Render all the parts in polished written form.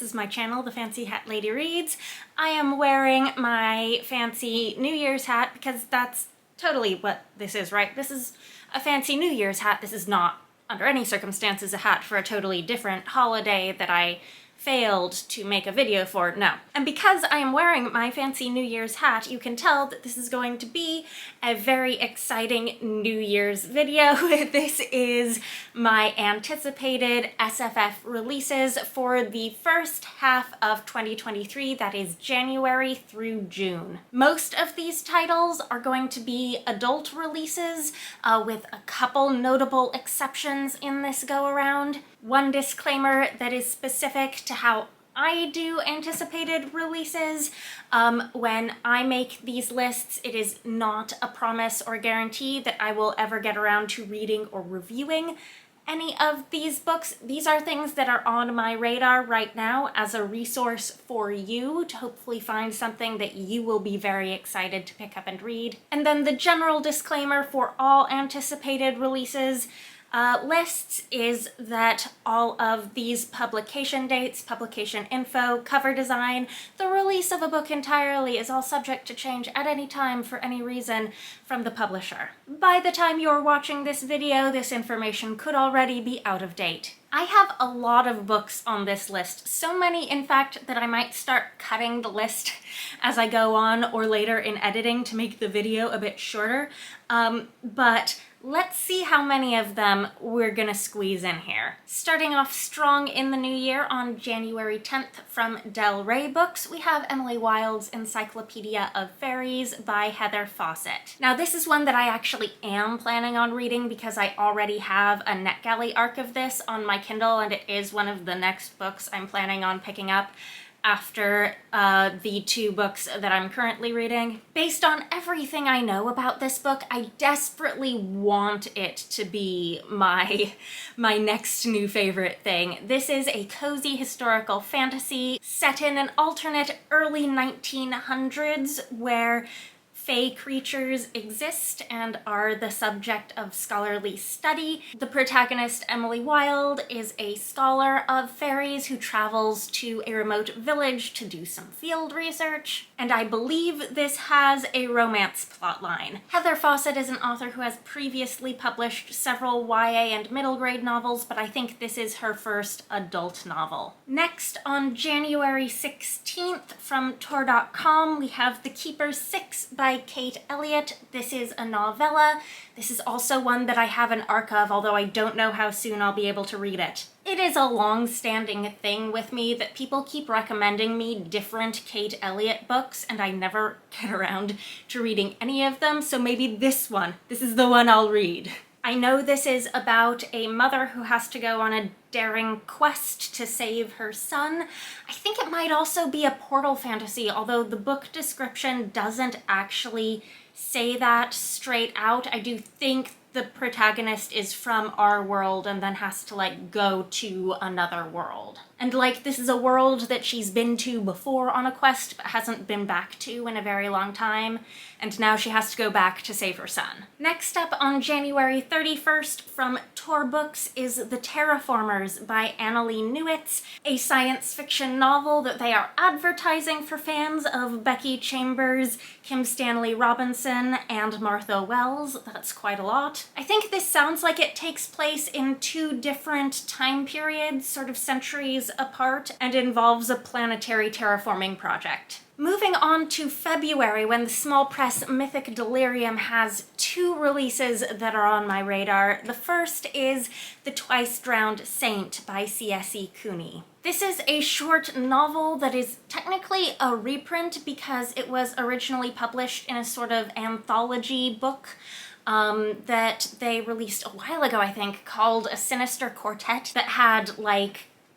is my channel, The Fancy Hat Lady Reads. I am wearing my fancy New Year's hat because that's totally what this is, right? This is a fancy New Year's hat. This is not, under any circumstances, a hat for a totally different holiday that I failed to make a video for, no. And because I am wearing my fancy New Year's hat, you can tell that this is going to be a very exciting New Year's video. This is my anticipated SFF releases for the first half of 2023, that is January through June. Most of these titles are going to be adult releases, with a couple notable exceptions in this go-around. One disclaimer that is specific to how I do anticipated releases. When I make these lists, it is not a promise or guarantee that I will ever get around to reading or reviewing any of these books. These are things that are on my radar right now as a resource for you to hopefully find something that you will be very excited to pick up and read. And then the general disclaimer for all anticipated releases lists is that all of these publication dates, publication info, cover design, the release of a book entirely is all subject to change at any time for any reason from the publisher. By the time you're watching this video, this information could already be out of date. I have a lot of books on this list, so many in fact that I might start cutting the list as I go on or later in editing to make the video a bit shorter, but let's see how many of them we're gonna squeeze in here. Starting off strong in the new year on January 10th from Del Rey Books, we have Wilde's Encyclopaedia of Faeries by Heather Fawcett. Now this is one that I actually am planning on reading because I already have a NetGalley arc of this on my Kindle, and it is one of the next books I'm planning on picking up after the two books that I'm currently reading. Based on everything I know about this book, I desperately want it to be my next new favorite thing. This is a cozy historical fantasy set in an alternate early 1900s where fae creatures exist and are the subject of scholarly study. The protagonist, Wilde, is a scholar of fairies who travels to a remote village to do some field research, and I believe this has a romance plotline. Heather Fawcett is an author who has previously published several YA and middle grade novels, but I think this is her first adult novel. Next, on January 16th from Tor.com, we have The Keeper's 6 by Kate Elliott. This is a novella. This is also one that I have an arc of, although I don't know how soon I'll be able to read it. It is a long-standing thing with me that people keep recommending me different Kate Elliott books, and I never get around to reading any of them, so maybe this is the one I'll read. I know this is about a mother who has to go on a daring quest to save her son. I think it might also be a portal fantasy, although the book description doesn't actually say that straight out. I do think the protagonist is from our world and then has to go to another world. And this is a world that she's been to before on a quest but hasn't been back to in a very long time, and now she has to go back to save her son. Next up on January 31st from Tor Books is The Terraformers by Annalee Newitz, a science fiction novel that they are advertising for fans of Becky Chambers, Kim Stanley Robinson, and Martha Wells. That's quite a lot. I think this sounds like it takes place in two different time periods, sort of centuries apart, and involves a planetary terraforming project. Moving on to February, when the small press Mythic Delirium has two releases that are on my radar. The first is The Twice Drowned Saint by C.S.E. Cooney. This is a short novel that is technically a reprint because it was originally published in a sort of anthology book that they released a while ago, I think, called A Sinister Quartet, that had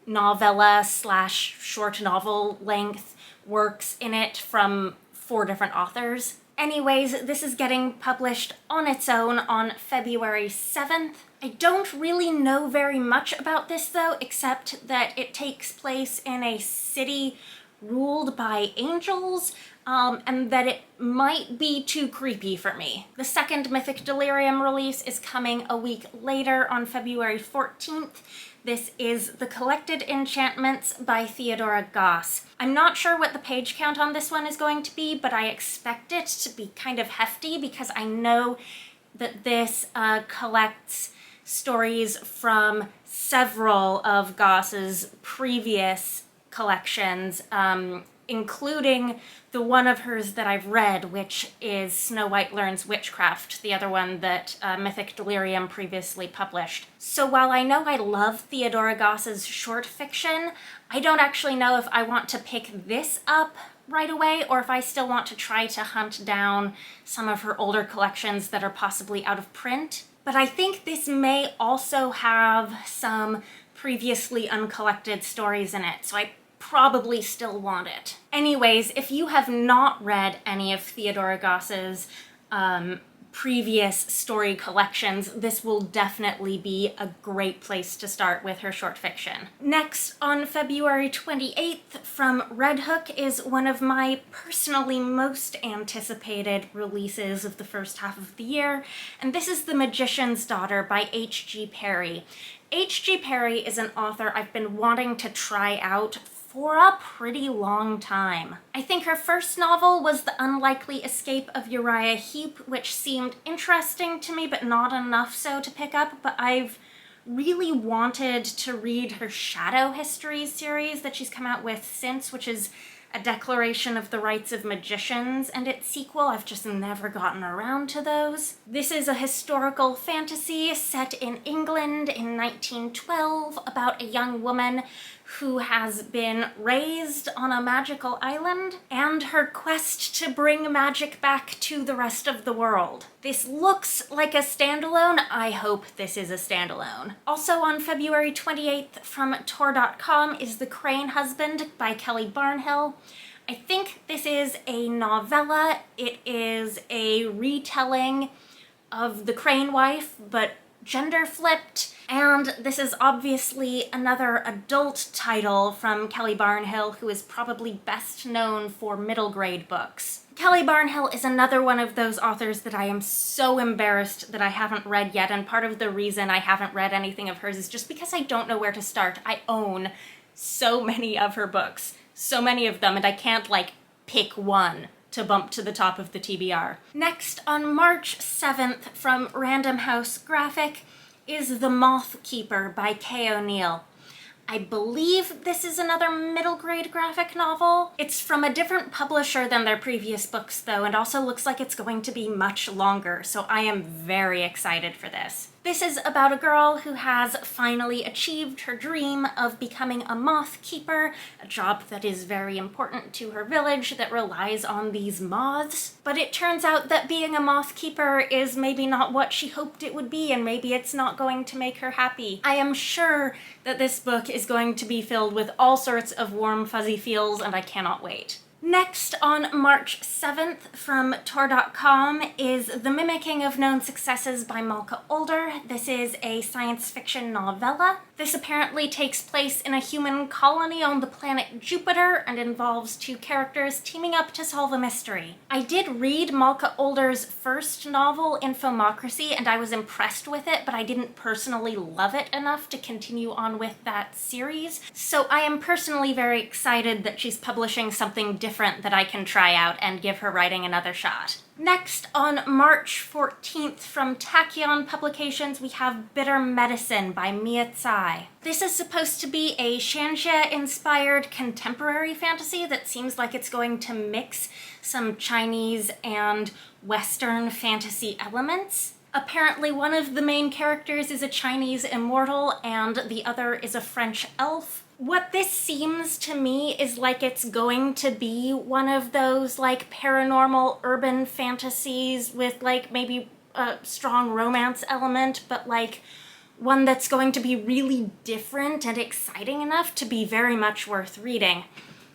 novella / short novel length works in it from 4 different authors. Anyways, this is getting published on its own on February 7th. I don't really know very much about this though, except that it takes place in a city ruled by angels. and that it might be too creepy for me. The second Mythic Delirium release is coming a week later on February 14th. This is The Collected Enchantments by Theodora Goss. I'm not sure what the page count on this one is going to be, but I expect it to be kind of hefty because I know that this collects stories from several of Goss's previous collections, including the one of hers that I've read, which is Snow White Learns Witchcraft, the other one that Mythic Delirium previously published. So while I know I love Theodora Goss's short fiction, I don't actually know if I want to pick this up right away or if I still want to try to hunt down some of her older collections that are possibly out of print. But I think this may also have some previously uncollected stories in it, so I probably still want it. Anyways, if you have not read any of Theodora Goss's previous story collections, this will definitely be a great place to start with her short fiction. Next, on February 28th, from Red Hook is one of my personally most anticipated releases of the first half of the year, and this is The Magician's Daughter by H.G. Parry. H.G. Parry is an author I've been wanting to try out for a pretty long time. I think her first novel was The Unlikely Escape of Uriah Heep, which seemed interesting to me, but not enough so to pick up, but I've really wanted to read her Shadow Histories series that she's come out with since, which is A Declaration of the Rights of Magicians, and its sequel. I've just never gotten around to those. This is a historical fantasy set in England in 1912 about a young woman who has been raised on a magical island and her quest to bring magic back to the rest of the world. This looks like a standalone. I hope this is a standalone. Also on February 28th from Tor.com is The Crane Husband by Kelly Barnhill. I think this is a novella. It is a retelling of The Crane Wife, but gender flipped, and this is obviously another adult title from Kelly Barnhill, who is probably best known for middle grade books. Kelly Barnhill is another one of those authors that I am so embarrassed that I haven't read yet, and part of the reason I haven't read anything of hers is just because I don't know where to start. I own so many of her books, so many of them, and I can't pick one to bump to the top of the TBR. Next, on March 7th from Random House Graphic is The Moth Keeper by Kay O'Neill. I believe this is another middle grade graphic novel. It's from a different publisher than their previous books though, and also looks like it's going to be much longer, so I am very excited for this. This is about a girl who has finally achieved her dream of becoming a moth keeper, a job that is very important to her village that relies on these moths. But it turns out that being a moth keeper is maybe not what she hoped it would be, and maybe it's not going to make her happy. I am sure that this book is going to be filled with all sorts of warm, fuzzy feels, and I cannot wait. Next, on March 7th from Tor.com is The Mimicking of Known Successes by Malka Older. This is a science fiction novella. This apparently takes place in a human colony on the planet Jupiter and involves two characters teaming up to solve a mystery. I did read Malka Older's first novel, Infomocracy, and I was impressed with it, but I didn't personally love it enough to continue on with that series. So I am personally very excited that she's publishing something different that I can try out and give her writing another shot. Next, on March 14th from Tachyon Publications, we have Bitter Medicine by Tsai. This is supposed to be a Shanxia-inspired contemporary fantasy that seems like it's going to mix some Chinese and Western fantasy elements. Apparently one of the main characters is a Chinese immortal and the other is a French elf. What this seems to me is like it's going to be one of those paranormal urban fantasies with maybe a strong romance element, but one that's going to be really different and exciting enough to be very much worth reading.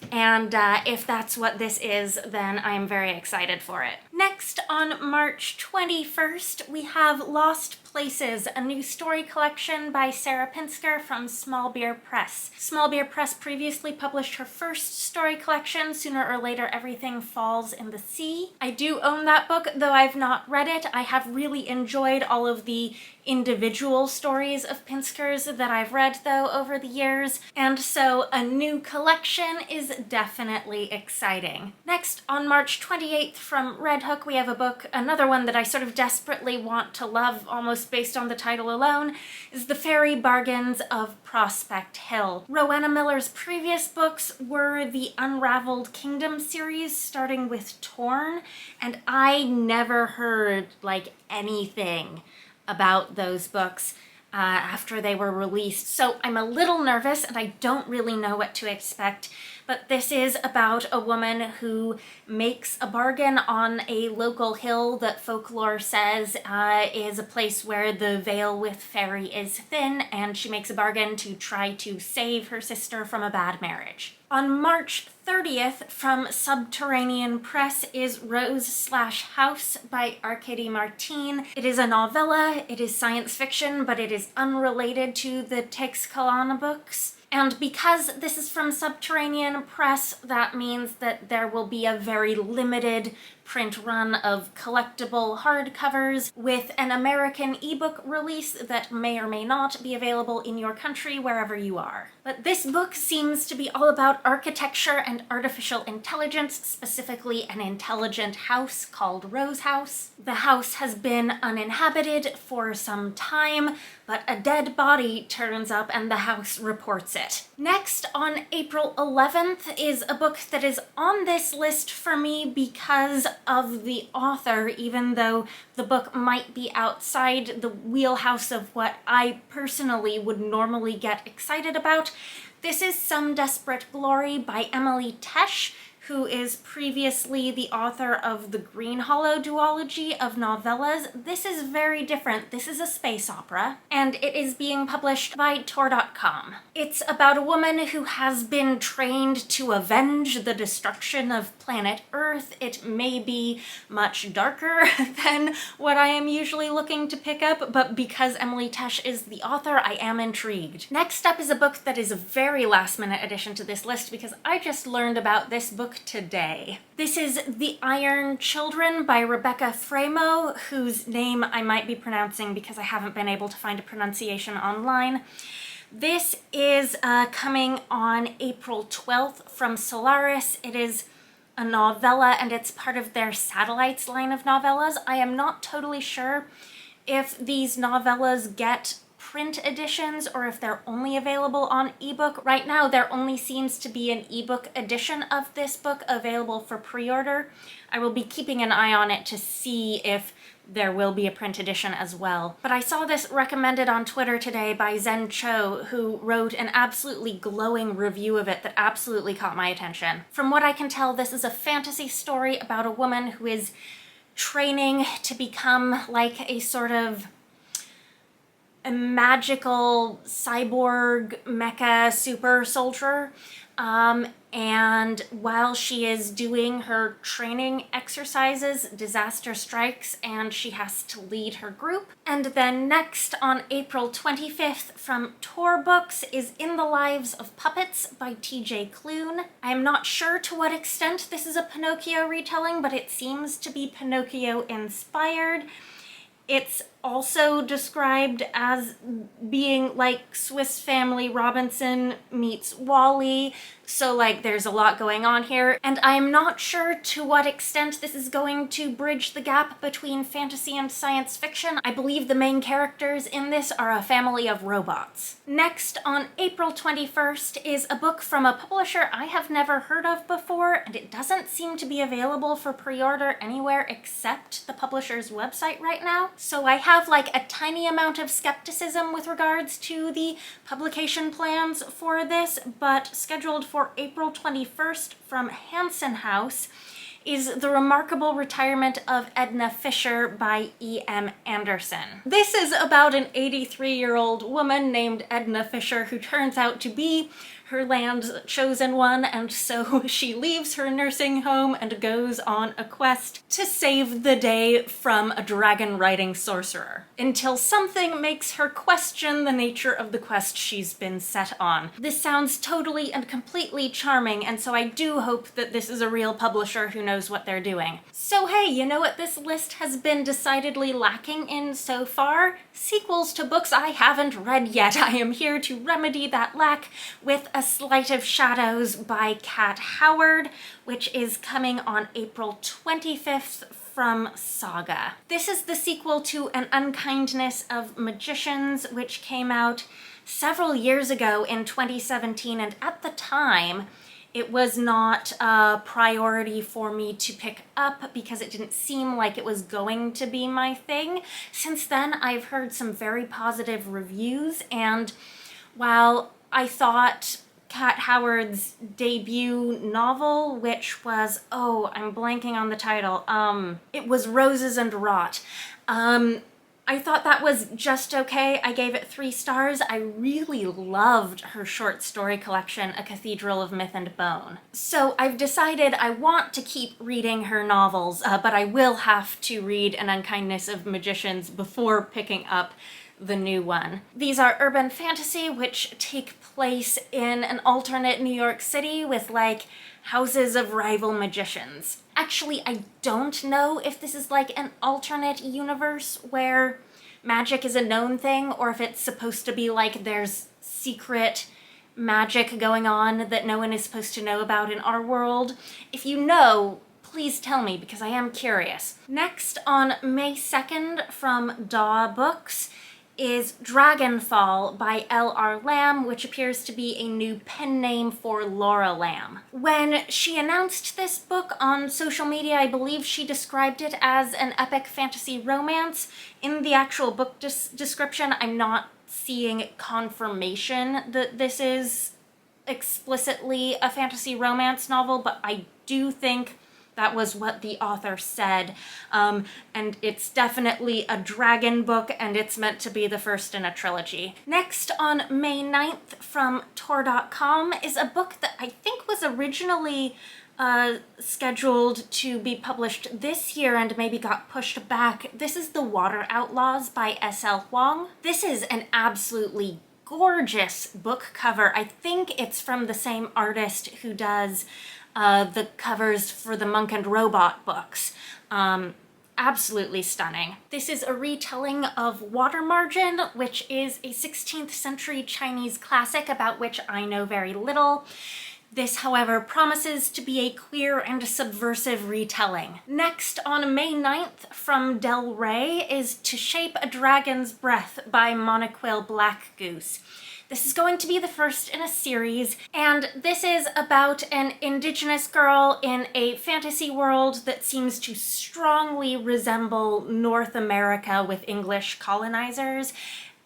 And if that's what this is, then I'm very excited for it. Next, on March 21st, we have Lost Places, a new story collection by Sarah Pinsker from Small Beer Press. Small Beer Press previously published her first story collection, Sooner or Later Everything Falls in the Sea. I do own that book, though I've not read it. I have really enjoyed all of the individual stories of Pinsker's that I've read, though, over the years, and so a new collection is definitely exciting. Next, on March 28th from Red Hook, we have a book, another one that I sort of desperately want to love, almost based on the title alone, is The Fairy Bargains of Prospect Hill. Rowenna Miller's previous books were the Unraveled Kingdom series, starting with Torn, and I never heard, anything about those books after they were released. So I'm a little nervous and I don't really know what to expect, but this is about a woman who makes a bargain on a local hill that folklore says is a place where the veil with fairy is thin, and she makes a bargain to try to save her sister from a bad marriage. On March 30th, from Subterranean Press, is Rose/House by Arkady Martine. It is a novella, it is science fiction, but it is unrelated to the Teixcalana books. And because this is from Subterranean Press, that means that there will be a very limited print run of collectible hardcovers with an American ebook release that may or may not be available in your country wherever you are. But this book seems to be all about architecture and artificial intelligence, specifically an intelligent house called Rose House. The house has been uninhabited for some time, but a dead body turns up and the house reports it. Next, on April 11th, is a book that is on this list for me because of the author, even though the book might be outside the wheelhouse of what I personally would normally get excited about. This is Some Desperate Glory by Emily Tesh, who is previously the author of the Green Hollow duology of novellas. This is very different. This is a space opera, and it is being published by Tor.com. It's about a woman who has been trained to avenge the destruction of planet Earth. It may be much darker than what I am usually looking to pick up, but because Emily Tesh is the author, I am intrigued. Next up is a book that is a very last-minute addition to this list because I just learned about this book today. This is The Iron Children by Rebecca Fraimow, whose name I might be pronouncing because I haven't been able to find a pronunciation online. This is coming on April 12th from Solaris. It is a novella and it's part of their Satellites line of novellas. I am not totally sure if these novellas get print editions or if they're only available on ebook. Right now there only seems to be an ebook edition of this book available for pre-order. I will be keeping an eye on it to see if there will be a print edition as well. But I saw this recommended on Twitter today by Zen Cho, who wrote an absolutely glowing review of it that absolutely caught my attention. From what I can tell, this is a fantasy story about a woman who is training to become like a sort of a magical cyborg mecha super soldier, and while she is doing her training exercises, disaster strikes and she has to lead her group. And then next, on April 25th from Tor Books, is In the Lives of Puppets by TJ Klune. I am not sure to what extent this is a Pinocchio retelling, but it seems to be Pinocchio inspired. It's also described as being like Swiss Family Robinson meets Wall-E, so there's a lot going on here, and I'm not sure to what extent this is going to bridge the gap between fantasy and science fiction. I believe the main characters in this are a family of robots. Next, on April 21st, is a book from a publisher I have never heard of before, and it doesn't seem to be available for pre-order anywhere except the publisher's website right now, so I have a tiny amount of skepticism with regards to the publication plans for this, but scheduled for April 21st from Hanson House is The Remarkable Retirement of Edna Fisher by E.M. Anderson. This is about an 83-year-old woman named Edna Fisher who turns out to be her land's chosen one, and so she leaves her nursing home and goes on a quest to save the day from a dragon-riding sorcerer, until something makes her question the nature of the quest she's been set on. This sounds totally and completely charming, and so I do hope that this is a real publisher who knows what they're doing. So hey, you know what this list has been decidedly lacking in so far? Sequels to books I haven't read yet. I am here to remedy that lack with A Sleight of Shadows by Kat Howard, which is coming on April 25th from Saga. This is the sequel to An Unkindness of Magicians, which came out several years ago in 2017, and at the time, it was not a priority for me to pick up because it didn't seem like it was going to be my thing. Since then, I've heard some very positive reviews, and while I thought Kat Howard's debut novel, which was, oh, I'm blanking on the title, it was Roses and Rot. I thought that was just okay. I gave it 3 stars. I really loved her short story collection, A Cathedral of Myth and Bone. So I've decided I want to keep reading her novels, but I will have to read An Unkindness of Magicians before picking up the new one. These are urban fantasy which take place in an alternate New York City with like houses of rival magicians. Actually, I don't know if this is like an alternate universe where magic is a known thing, or if it's supposed to be like there's secret magic going on that no one is supposed to know about in our world. If you know, please tell me because I am curious. Next, on May 2nd from Daw Books, is Dragonfall by L.R. Lamb, which appears to be a new pen name for Laura Lamb. When she announced this book on social media, I believe she described it as an epic fantasy romance. In the actual book description, I'm not seeing confirmation that this is explicitly a fantasy romance novel, but I do think that was what the author said, and it's definitely a dragon book, and it's meant to be the first in a trilogy. Next, on May 9th from Tor.com, is a book that I think was originally scheduled to be published this year and maybe got pushed back. This is The Water Outlaws by S.L. Huang. This is an absolutely gorgeous book cover. I think it's from the same artist who does the covers for the Monk and Robot books. Absolutely stunning. This is a retelling of Water Margin, which is a 16th century Chinese classic about which I know very little. This, however, promises to be a queer and subversive retelling. Next, on May 9th from Del Rey, is To Shape a Dragon's Breath by Monoquill Blackgoose. This is going to be the first in a series, and this is about an indigenous girl in a fantasy world that seems to strongly resemble North America with English colonizers,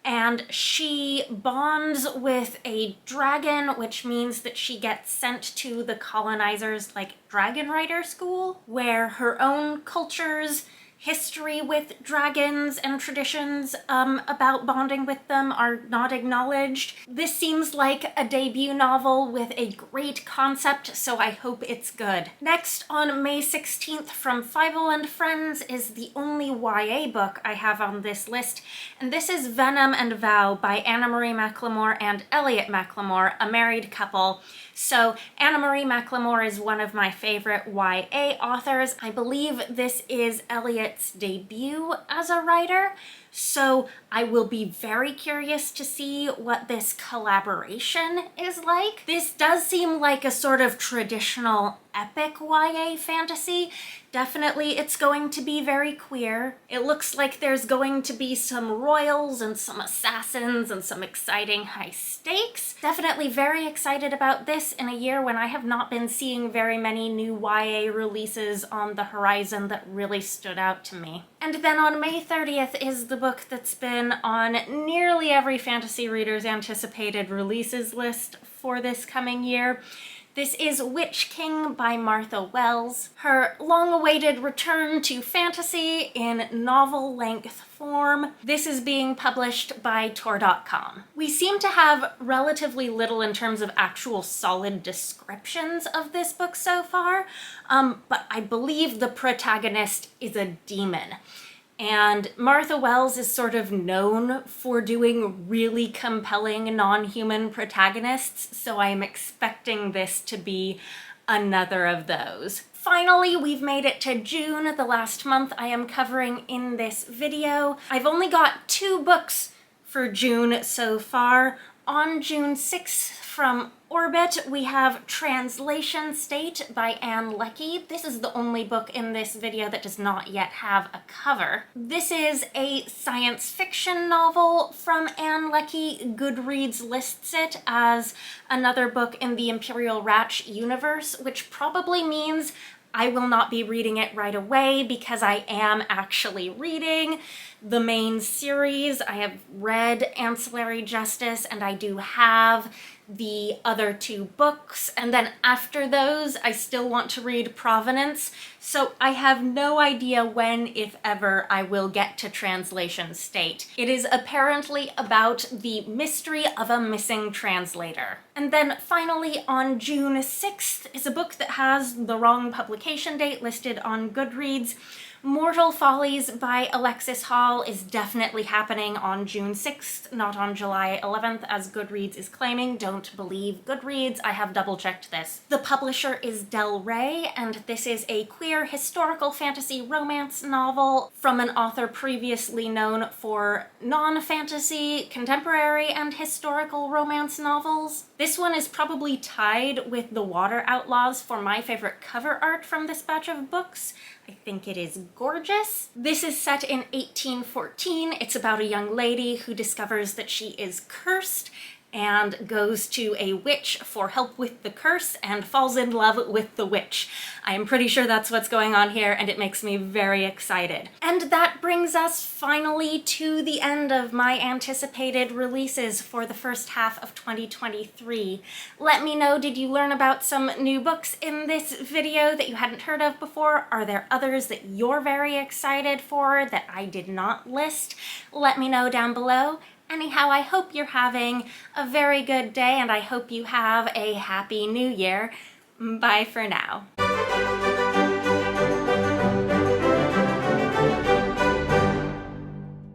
and she bonds with a dragon, which means that she gets sent to the colonizers' like dragon rider school, where her own culture's history with dragons and traditions about bonding with them are not acknowledged. This seems like a debut novel with a great concept, so I hope it's good. Next, on May 16th from Fievel and Friends, is the only YA book I have on this list, and this is Venom and Vow by Anna-Marie McLemore and Elliott McLemore, a married couple. So Anna-Marie McLemore is one of my favorite YA authors. I believe this is Elliott's debut as a writer, so I will be very curious to see what this collaboration is like. This does seem like a sort of traditional epic YA fantasy. Definitely it's going to be very queer. It looks like there's going to be some royals and some assassins and some exciting high stakes. Definitely very excited about this in a year when I have not been seeing very many new YA releases on the horizon that really stood out to me. And then on May 30th is the book that's been on nearly every fantasy reader's anticipated releases list for this coming year. This is Witch King by Martha Wells, her long-awaited return to fantasy in novel-length form. This is being published by Tor.com. We seem to have relatively little in terms of actual solid descriptions of this book so far, but I believe the protagonist is a demon. And Martha Wells is sort of known for doing really compelling non-human protagonists, so I'm expecting this to be another of those. Finally, we've made it to June, the last month I am covering in this video. I've only got 2 books for June so far. On June 6th, from Orbit, we have Translation State by Annalee. This is the only book in this video that does not yet have a cover. This is a science fiction novel from Annalee. Goodreads lists it as another book in the Imperial Ratch universe, which probably means I will not be reading it right away because I am actually reading the main series. I have read Ancillary Justice and I do have the other 2 books, and then after those I still want to read Provenance, so I have no idea when, if ever, I will get to Translation State. It is apparently about the mystery of a missing translator. And then finally on June 6th is a book that has the wrong publication date listed on Goodreads. Mortal Follies by Alexis Hall is definitely happening on June 6th, not on July 11th, as Goodreads is claiming. Don't believe Goodreads, I have double-checked this. The publisher is Del Rey, and this is a queer historical fantasy romance novel from an author previously known for non-fantasy, contemporary, and historical romance novels. This one is probably tied with the Water Outlaws for my favorite cover art from this batch of books. I think it is gorgeous. This is set in 1814. It's about a young lady who discovers that she is cursed and goes to a witch for help with the curse and falls in love with the witch. I am pretty sure that's what's going on here, and it makes me very excited. And that brings us finally to the end of my anticipated releases for the first half of 2023. Let me know, did you learn about some new books in this video that you hadn't heard of before? Are there others that you're very excited for that I did not list? Let me know down below. Anyhow, I hope you're having a very good day, and I hope you have a happy new year. Bye for now.